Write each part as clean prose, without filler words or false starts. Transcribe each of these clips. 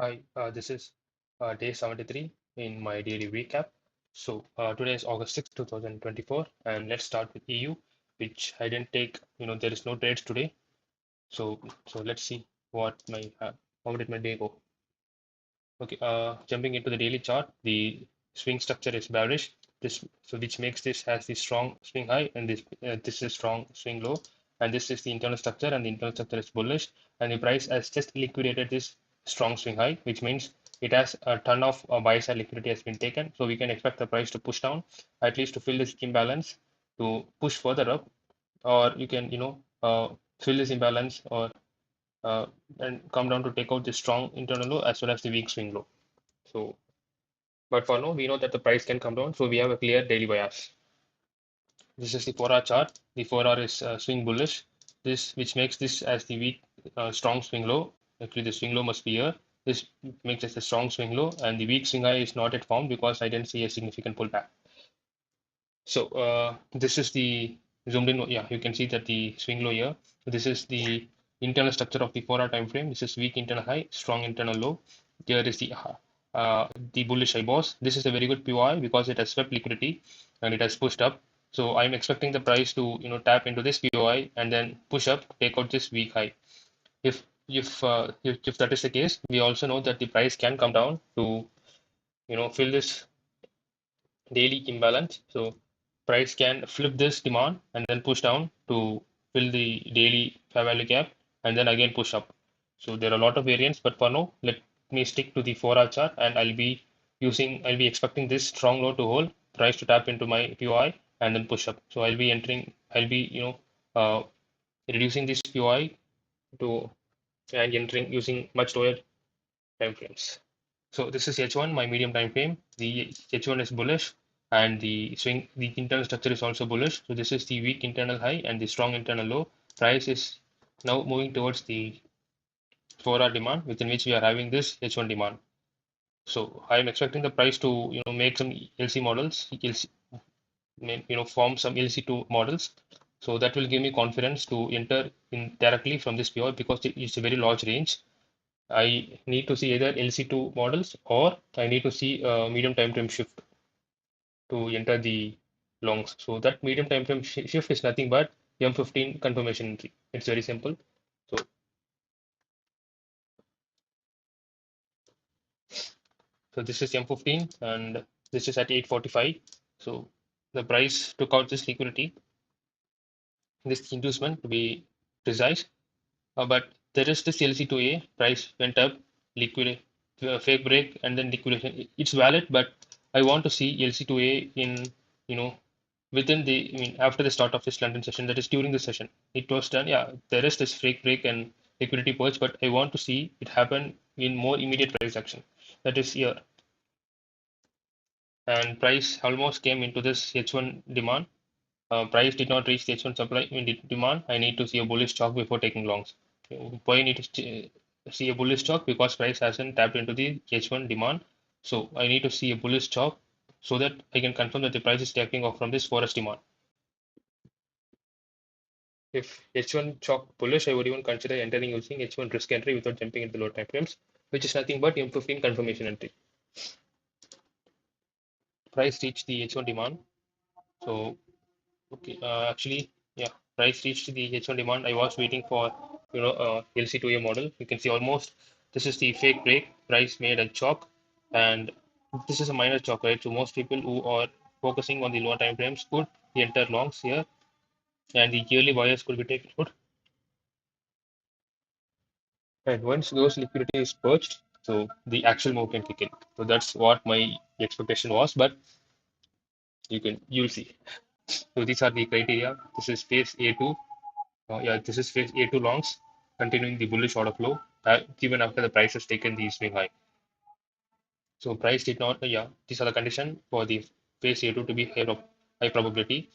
Hi, this is day 73 in my daily recap. Today is August 6th, 2024, and let's start with EU, which I didn't take, there is no trades today. So let's see how did my day go. Okay, jumping into the daily chart, the swing structure is bearish. Which makes this has the strong swing high, and this is strong swing low, and this is the internal structure, and the internal structure is bullish, and the price has just liquidated this strong swing high, which means it has a ton of buy side liquidity has been taken. So we can expect the price to push down, at least to fill this imbalance, to push further up, or you can fill this imbalance or uh, and come down to take out the strong internal low as well as the weak swing low. So, but for now, we know that the price can come down, so we have a clear daily bias. This is the 4-hour chart. The 4-hour is swing bullish. This which makes this as the weak, strong swing low. Actually, the swing low must be here. This makes it a strong swing low, and the weak swing high is not yet formed because I didn't see a significant pullback. So this is the zoomed in. Yeah, you can see that the swing low here. This is the internal structure of the 4-hour time frame. This is weak internal high, strong internal low. Here is the bullish high boss. This is a very good POI because it has swept liquidity and it has pushed up. So I'm expecting the price to tap into this POI and then push up to take out this weak high. If that is the case, we also know that the price can come down to fill this daily imbalance. So price can flip this demand and then push down to fill the daily fair value gap and then again push up. So there are a lot of variants, but for now, let me stick to the 4-hour chart and I'll be expecting this strong low to hold, price to tap into my POI and then push up. So I'll be, reducing this POI to and entering using much lower time frames. So this is H1, my medium time frame. The H1 is bullish and the internal structure is also bullish. So this is the weak internal high and the strong internal low. Price is now moving towards the 4-hour demand within which we are having this H1 demand. So I am expecting the price to make some LC models, form some LC2 models. So that will give me confidence to enter in directly from this PO because it's a very large range. I need to see either LC2 models or I need to see a medium time frame shift to enter the longs. So that medium time frame shift is nothing but M15 confirmation entry. It's very simple. So, so this is M15 and this is at 845. So the price took out this liquidity, this inducement to be precise. But there is this LC2A price went up, liquid fake break and then liquidation. It's valid, but I want to see LC2A in you know within the I mean after the start of this London session. That is during the session. It was done. Yeah, there is this fake break and liquidity purge, but I want to see it happen in more immediate price action. That is here, and price almost came into this H1 demand. Price did not reach the H1 supply demand. I need to see a bullish chalk before taking longs. Why I need to see a bullish chalk? Because price hasn't tapped into the H1 demand. So I need to see a bullish chalk so that I can confirm that the price is taking off from this forest demand. If H1 chalk bullish, I would even consider entering using H1 risk entry without jumping into lower time frames, which is nothing but M15 confirmation entry. Price reached the H1 demand. So okay, actually, yeah, price reached the H1 demand. I was waiting for, LC2A model. You can see almost this is the fake break. Price made a chalk, and this is a minor chalk, right? So most people who are focusing on the lower time frames could enter longs here, and the yearly buyers could be taken good. And once those liquidity is purged, so the actual move can kick in. So that's what my expectation was, but you'll see. So these are the criteria. This is phase A2. Yeah, this is phase A2 longs, continuing the bullish order flow, even after the price has taken the swing high. So price did not, yeah, these are the condition for the phase A2 to be high probability.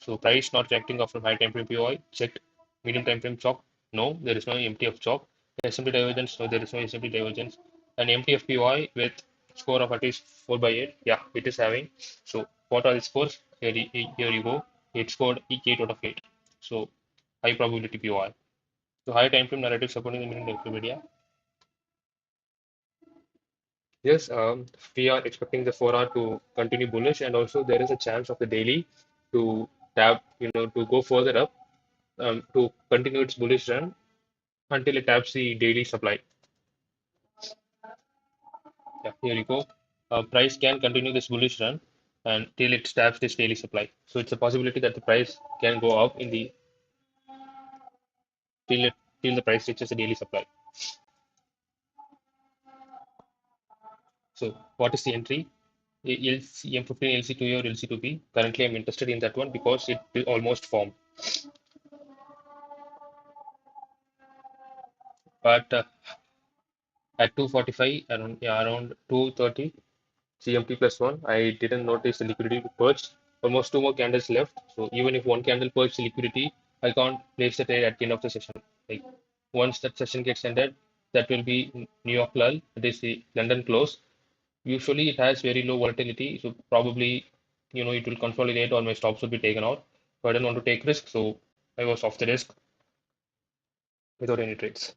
So price not reacting off from high time frame POI, checked medium time frame chalk. No, there is no MTF chalk. SMT divergence, no, there is no SMT divergence. An MTF POI with score of at least 4 by 8. Yeah, it is having. So what are the scores? Here you go. It scored 8 out of 8. So high probability POI. So high time frame narrative supporting the minimum Wikipedia. Yes, we are expecting the 4 hour to continue bullish, and also there is a chance of the daily to to go further up, to continue its bullish run until it taps the daily supply. Yeah, here you go. Price can continue this bullish run until it taps this daily supply. So it's a possibility that the price can go up in the till it till the price reaches the daily supply. So what is the entry? LC, M15, LC2A or LC2B. Currently, I'm interested in that one because it will almost form. But at 2:45, around 2:30 CMT plus one, I didn't notice the liquidity purged. Almost two more candles left. So even if one candle purged the liquidity, I can't place the trade at the end of the session. Like once that session gets ended, that will be New York lull. That is the London close. Usually it has very low volatility, so probably it will consolidate or my stops will be taken out. So I don't want to take risk, so I was off the risk without any trades.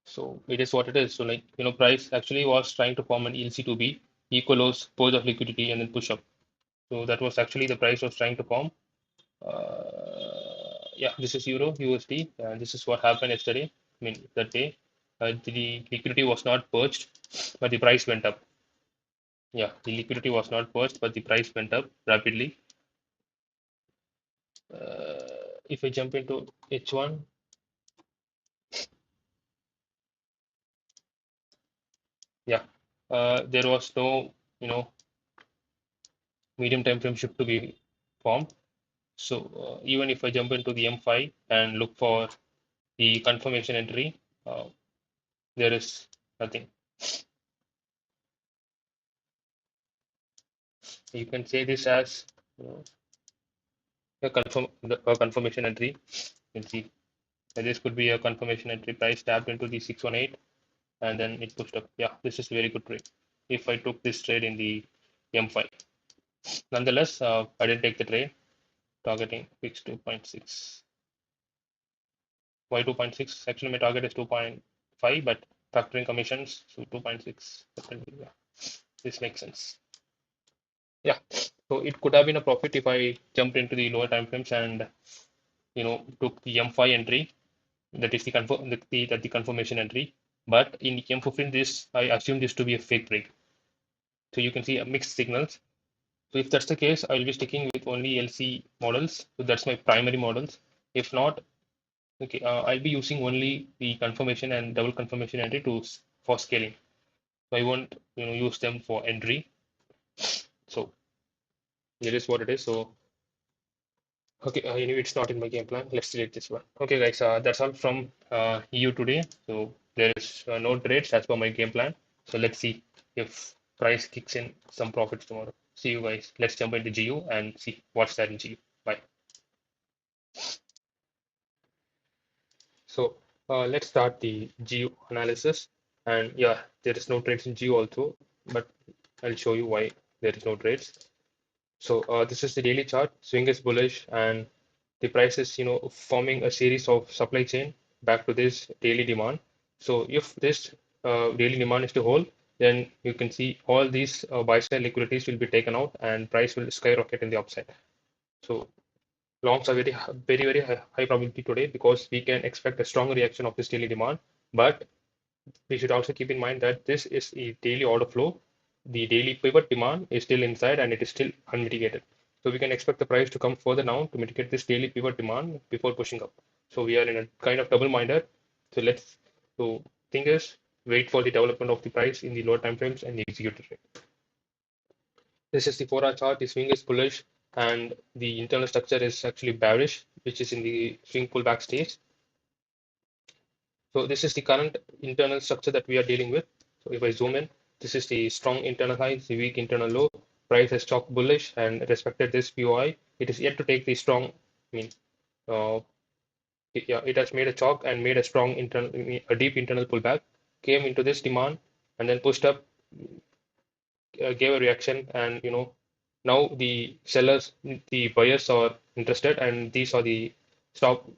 So it is what it is. So like price actually was trying to form an ELC2B, equal lows, purge of liquidity, and then push up. So that was actually the price was trying to form. Yeah, this is Euro USD, and this is what happened yesterday. I mean that day, the liquidity was not purged, but the price went up. Yeah, the liquidity was not purged, but the price went up rapidly. If I jump into H1, yeah, there was no medium time frame shift to be formed. So even if I jump into the M5 and look for the confirmation entry, there is nothing. You can say this as a confirmation entry. You can see that this could be a confirmation entry. Price tapped into the 618 and then it pushed up. Yeah, this is a very good trade. If I took this trade in the M5, nonetheless, I didn't take the trade. Targeting fixed 2.6. Why 2.6? Actually, my target is 2.5, but factoring commissions, so 2.6. Yeah, this makes sense. Yeah, so it could have been a profit if I jumped into the lower time frames and took the M5 entry. That is the confirmation entry. But in M15, this I assume this to be a fake break. So you can see a mixed signals. So if that's the case, I'll be sticking with only LC models. So that's my primary models. If not, okay, I'll be using only the confirmation and double confirmation entry for scaling. So I won't use them for entry. So it is what it is. So okay, anyway, it's not in my game plan. Let's delete this one. Okay, guys, that's all from EU today. So there is no trades as per my game plan. So let's see if price kicks in some profits tomorrow. See you guys. Let's jump into GU and see what's there in GU. Bye. So let's start the GU analysis. And yeah, there is no trades in GU also, but I'll show you why there is no trades. So this is the daily chart. Swing is bullish, and the price is forming a series of supply chain back to this daily demand. So if this daily demand is to hold, then you can see all these buy side liquidities will be taken out, and price will skyrocket in the upside. So longs are very high probability today because we can expect a strong reaction of this daily demand. But we should also keep in mind that this is a daily order flow. The daily pivot demand is still inside and it is still unmitigated. So we can expect the price to come further down to mitigate this daily pivot demand before pushing up. So we are in a kind of double-minded. So so thing is, wait for the development of the price in the lower time frames and execute the trade. This is the 4-hour chart. The swing is bullish and the internal structure is actually bearish, which is in the swing pullback stage. So this is the current internal structure that we are dealing with. So if I zoom in, this is the strong internal high, the weak internal low. Price has chalked bullish and respected this POI. It is yet to take the strong, uh, it has made a chalk and made a strong internal, a deep internal pullback. Came into this demand and then pushed up, gave a reaction, and now the sellers, the buyers are interested, and these are the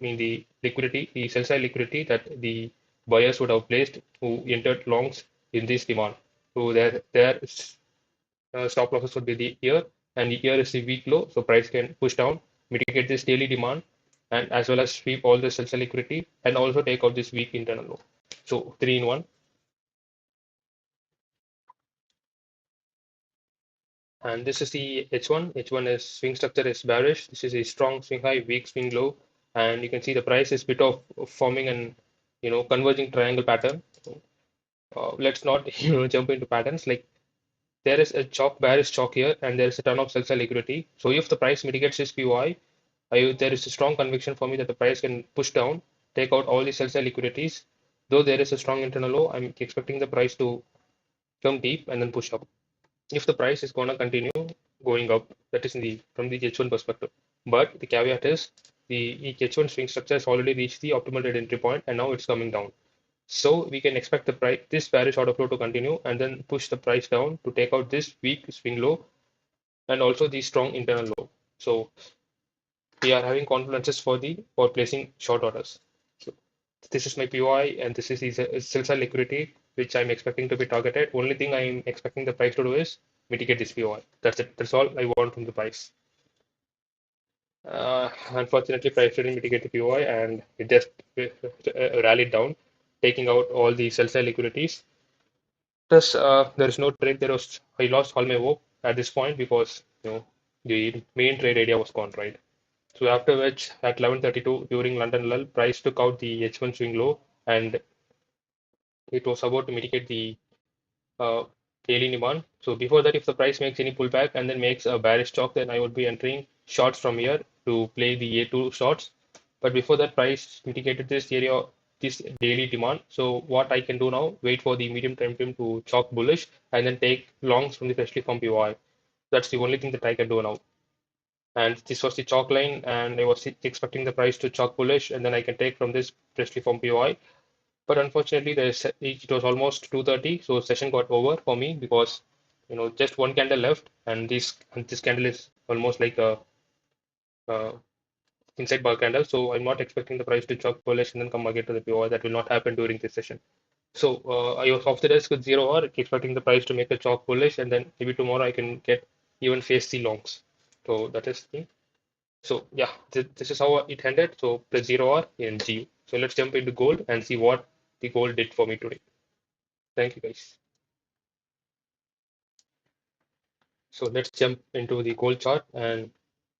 the liquidity, the sell side liquidity that the buyers would have placed who entered longs in this demand. So their stop losses would be the here, and here is the weak low, so price can push down, mitigate this daily demand, and as well as sweep all the sell liquidity, and also take out this weak internal low. So three in one. And this is the H1. H1 is swing structure is bearish. This is a strong swing high, weak swing low, and you can see the price is bit of forming an converging triangle pattern. Let's not jump into patterns like there is a chalk bearish chalk here, and there is a ton of sell liquidity. So if the price mitigates this POI, there is a strong conviction for me that the price can push down, take out all the sell side liquidities. Though there is a strong internal low, I'm expecting the price to come deep and then push up. If the price is gonna continue going up, that is in the from the H1 perspective. But the caveat is the H1 swing structure has already reached the optimal trade entry point and now it's coming down. So we can expect the price this bearish order flow to continue and then push the price down to take out this weak swing low and also the strong internal low. So we are having confidences for placing short orders. So this is my POI and this is the sell side liquidity which I'm expecting to be targeted. Only thing I'm expecting the price to do is mitigate this POI. That's it. That's all I want from the price. Unfortunately, price didn't mitigate the POI and it just rallied down, taking out all the sell side liquidities. Thus, there is no trade. There was I lost all my hope at this point because the main trade area was gone, right? So after which, at 11:32 during London lull, price took out the H1 swing low, and it was about to mitigate the uh, daily demand. So before that, if the price makes any pullback and then makes a bearish stock, then I would be entering shorts from here to play the A2 shorts. But before that, price mitigated this area, this daily demand. So what I can do now, wait for the medium time frame to chalk bullish and then take longs from the freshly formed POI. That's the only thing that I can do now. And this was the chalk line, and I was expecting the price to chalk bullish, and then I can take from this freshly formed POI. But unfortunately, it was almost 2:30, so session got over for me because just one candle left, and this candle is almost like a inside bar candle. So I'm not expecting the price to chalk bullish and then come again to the POI. That will not happen during this session. So I was off the desk with 0 hour, expecting the price to make a chalk bullish, and then maybe tomorrow I can get even face the longs. So that is the thing. So yeah, this is how it ended. So plus 0 hour in GU. So let's jump into gold and see what the gold did for me today. Thank you guys. So let's jump into the gold chart. And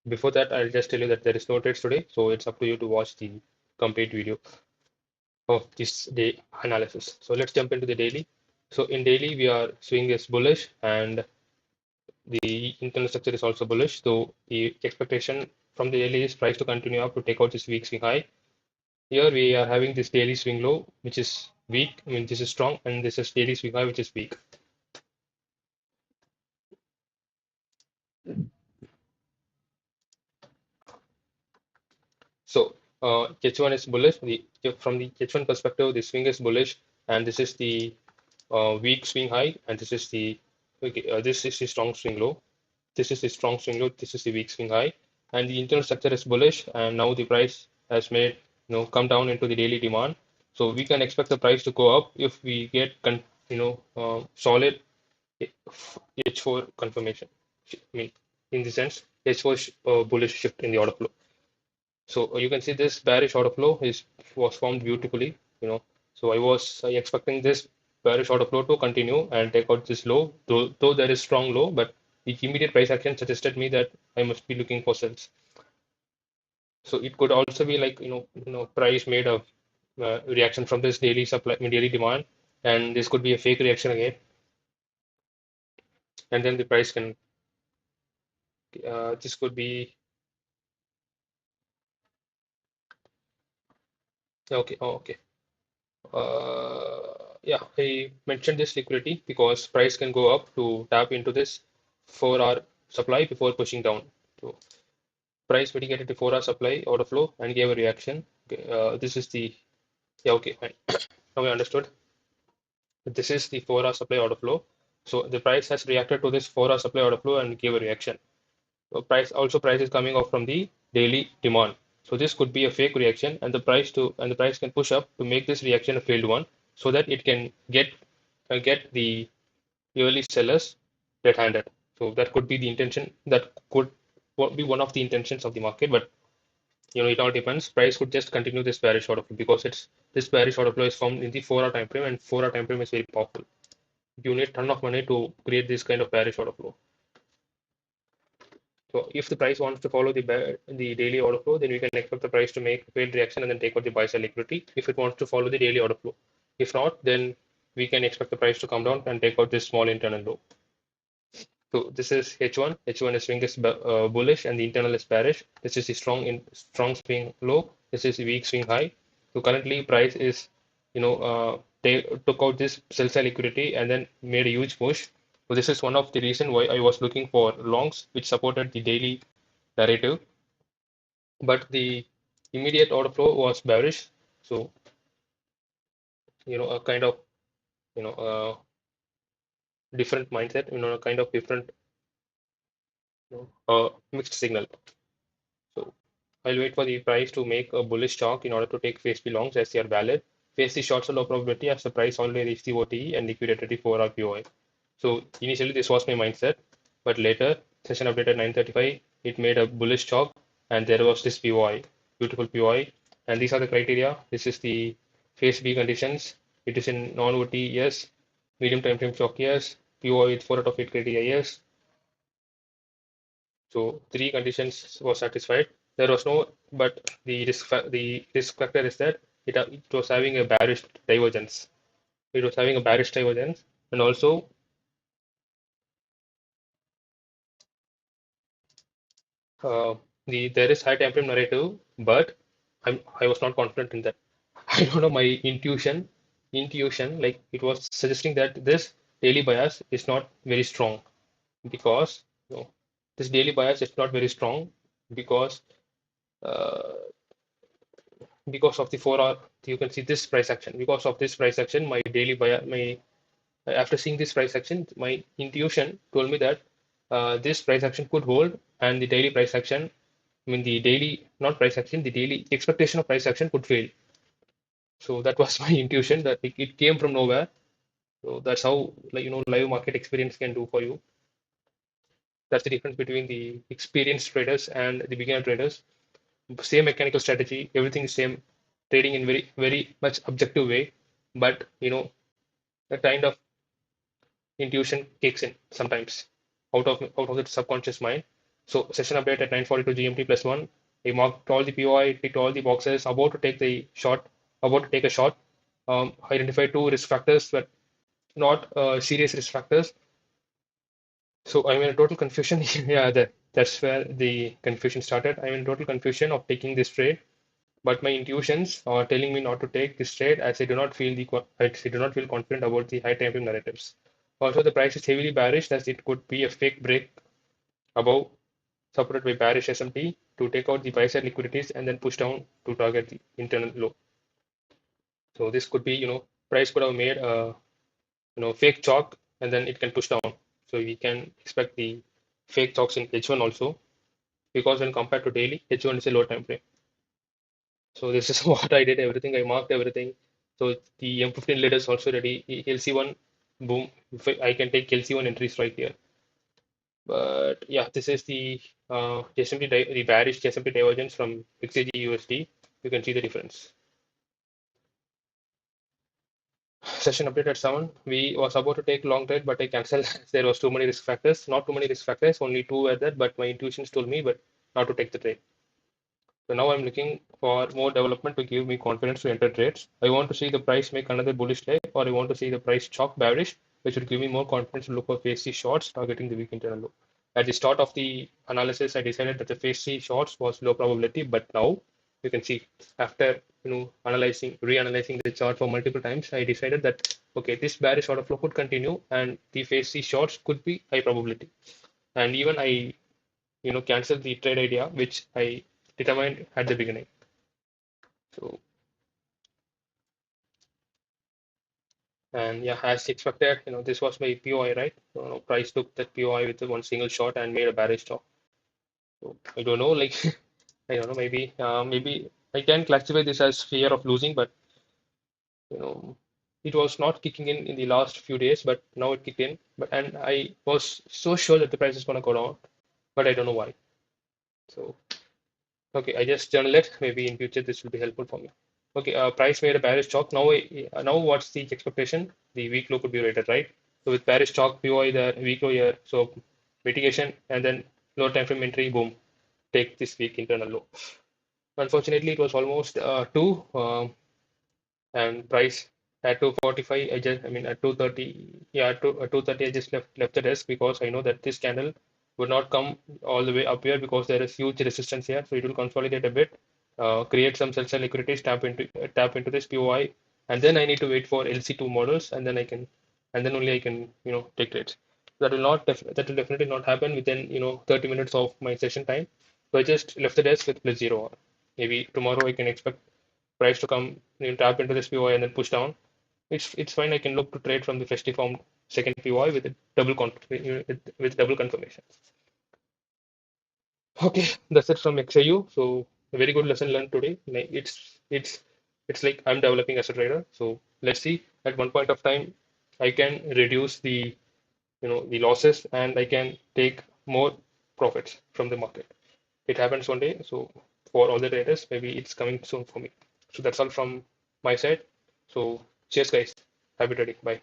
before that, I'll just tell you that there is no trades today. So it's up to you to watch the complete video of this day analysis. So let's jump into the daily. So in daily, we are swing is bullish and the internal structure is also bullish. So the expectation from the daily is price to continue up to take out this weak swing high. Here we are having this daily swing low, which is weak. I mean, this is strong, and this is daily swing high, which is weak. So H1 is bullish. From the H1 perspective, the swing is bullish, and this is the weak swing high, and this is the okay. This is the strong swing low. This is the strong swing low. This is the weak swing high, and the internal structure is bullish. And now the price has made come down into the daily demand. So we can expect the price to go up if we get solid H4 confirmation. I mean, in the sense, H4 bullish shift in the order flow. So you can see this bearish order flow is was formed beautifully. So I was expecting this bearish order flow to continue and take out this low, though there is strong low, but the immediate price action suggested me that I must be looking for sells. So it could also be like price made a reaction from this daily supply, daily demand, and this could be a fake reaction again, and then the price can this could be okay. Oh, okay. Yeah, I mentioned this liquidity because price can go up to tap into this 4-hour supply before pushing down. So price mitigated the 4-hour supply order flow and gave a reaction. Okay, this is the yeah, okay, fine. Now we understood. This is the 4-hour supply order flow. So the price has reacted to this 4-hour supply order flow and gave a reaction. So price is coming off from the daily demand. So this could be a fake reaction, and the price can push up to make this reaction a failed one, so that it can get get the early sellers red-handed. So that could be the intention. That could be one of the intentions of the market. But it all depends. Price could just continue this bearish order flow because it's this bearish order flow is formed in the 4-hour time frame, and 4-hour time frame is very powerful. You need ton of money to create this kind of bearish order flow. So if the price wants to follow the daily order flow, then we can expect the price to make a failed reaction and then take out the buy sell liquidity if it wants to follow the daily order flow. If not, then we can expect the price to come down and take out this small internal low. So this is H1. H1 is swing is bullish and the internal is bearish. This is the strong swing low. This is the weak swing high. So currently price is took out this sell side liquidity and then made a huge push. So this is one of the reason why I was looking for longs which supported the daily narrative, but the immediate order flow was bearish. So a kind of different mindset, a kind of different mixed signal. So I'll wait for the price to make a bullish chalk in order to take phase B longs as they are valid. Phase C shorts are low probability as the price already reached the OTE and liquidated the 4-hour POI. So initially this was my mindset, but later session update at 9:35 it made a bullish chalk and there was this POI, beautiful POI, and these are the criteria. This is the phase B conditions. It is in non-OTE, yes. Medium time frame chalk, yes. POI with 4 out of 8 criteria, yes. So three conditions were satisfied. There was no, but the risk factor is that it was having a bearish divergence. It was having a bearish divergence, and also uh, there is high time frame narrative, but I was not confident in that. I don't know, my intuition like it was suggesting that this daily bias is not very strong because this daily bias is not very strong because uh, of the 4 hour, you can see this price action. Because of this price action, my daily buy my after seeing this price action, my intuition told me that this price action could hold, and the daily price action, I mean the daily not price action, the daily expectation of price action could fail. So that was my intuition that it came from nowhere. So that's how, like, live market experience can do for you. That's the difference between the experienced traders and the beginner traders. Same mechanical strategy, everything is same, trading in very very much objective way, but a kind of intuition kicks in sometimes out of the subconscious mind. So session update at 9:42 GMT plus one. I marked all the POI, ticked all the boxes, about to take the shot, about to take a shot. Identified two risk factors, but not serious risk factors. So I'm in a total confusion. Yeah, that's where the confusion started. I'm in total confusion of taking this trade, but my intuitions are telling me not to take this trade as I do not feel confident about the high time frame narratives. Also, the price is heavily bearish as it could be a fake break above supported by bearish SMT to take out the buy side liquidities and then push down to target the internal low. So this could be, price could have made a fake chalk and then it can push down. So we can expect the fake chalks in H1 also because when compared to daily, H1 is a low time frame. So this is what I did, everything. I marked everything. So the M15 lead is also ready. LC1, boom. If I can take LC1 entries right here. But yeah, this is the the bearish JSMT divergence from XAG USD. You can see the difference. Session update at 7. We was about to take long trade, but I cancelled. There was too many risk factors. Not too many risk factors, only two were there, but my intuitions told me but not to take the trade. So now I'm looking for more development to give me confidence to enter trades. I want to see the price make another bullish leg, or I want to see the price chalk bearish, which would give me more confidence to look for phase C shorts targeting the weak internal low. At the start of the analysis, I decided that the phase C shorts was low probability, but now you can see after reanalyzing the chart for multiple times, I decided that okay, this bearish order flow could continue, and the phase C shorts could be high probability. And even I cancel the trade idea which I determined at the beginning. So, and yeah, as expected, this was my POI, right? So, price took that POI with one single shot and made a bearish stop. So I don't know, like I don't know, maybe I can classify this as fear of losing, but you know it was not kicking in the last few days, but now it kicked in. But and I was so sure that the price is gonna go down, but I don't know why. So okay, I just journal it. Maybe in future this will be helpful for me. Okay, price made a bearish chalk. Now, now what's the expectation? The weak low could be rated, right? So with bearish chalk, POI there, weak low here. So mitigation and then lower time frame entry, boom, take this week internal low. Unfortunately, it was almost two. And price at 245 I mean at 230, yeah, at 230 I just left the desk because I know that this candle would not come all the way up here because there is huge resistance here, so it will consolidate a bit, create some sell side liquidities, tap into this POI, and then I need to wait for LC2 models, and then I can, and then only I can, take trades. That will definitely not happen within 30 minutes of my session time. So I just left the desk with plus zero. Maybe tomorrow I can expect price to come, tap into this POI and then push down. It's fine. I can look to trade from the freshly formed second POI with a with double confirmation. Okay, that's it from XAU. So a very good lesson learned today. It's like I'm developing as a trader. So let's see. At one point of time, I can reduce the losses and I can take more profits from the market. It happens one day. So for all the traders, maybe it's coming soon for me. So that's all from my side. So cheers, guys. Happy trading. Bye.